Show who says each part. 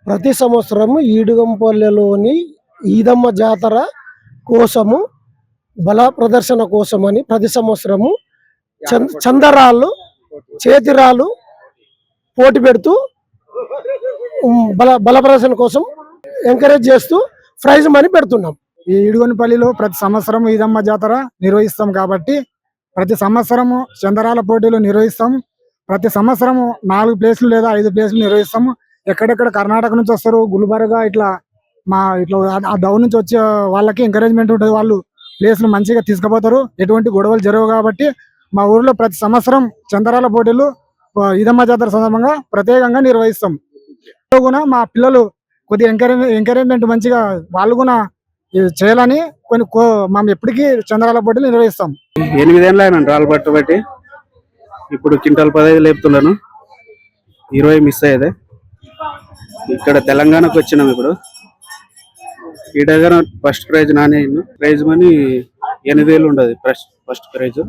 Speaker 1: ప్రతి సంవత్సరము ఈడుగంపల్లెలోని ఈదమ్మ జాతర కోసము బల ప్రదర్శన కోసమని ప్రతి సంవత్సరము చందరాళ్ళు చేతిరాళ్ళు పోటీ పెడుతూ బల ప్రదర్శన కోసం ఎంకరేజ్ చేస్తూ ప్రైజ్ మనీ పెడుతున్నాం.
Speaker 2: ఈ ఇడుగొనపల్లిలో ప్రతి సంవత్సరం ఈదమ్మ జాతర నిర్వహిస్తాం కాబట్టి ప్రతి సంవత్సరము చందరాల పోటీలు నిర్వహిస్తాం. ప్రతి సంవత్సరము 4 ప్లేసులు లేదా 5 ప్లేసులు నిర్వహిస్తాము. ఎక్కడెక్కడ కర్ణాటక నుంచి వస్తారు, గుల్బర్గా ఇట్లా ఆ డౌన్ నుంచి వచ్చే వాళ్ళకి ఎంకరేజ్మెంట్ ఉంటుంది. వాళ్ళు ప్లేస్లు మంచిగా తీసుకుపోతారు, ఎటువంటి గొడవలు జరగవు. కాబట్టి మా ఊర్లో ప్రతి సంవత్సరం చందరాల పోటీలు ఈదమ్మ జాతర సందర్భంగా ప్రత్యేకంగా నిర్వహిస్తాం. కూడా మా పిల్లలు కొద్దిగా ఎంకరేజ్మెంట్ మంచిగా వాళ్ళు కూడా చేయాలని మేము ఎప్పటికీ చందరాల పోటీలు నిర్వహిస్తాం.
Speaker 3: 8 ఏళ్ళు అయినా రాళ్ళు పట్టుబట్టి ఇప్పుడు క్వింటాల్ 15 లేపుతున్నాను. 20 మిస్ అయ్యేదే. ఇక్కడ తెలంగాణకు వచ్చినాం. ఇప్పుడు ఈ దగ్గర ఫస్ట్ ప్రైజ్ నానే ప్రైజ్ మనీ 8,000 ఉండదు. First prize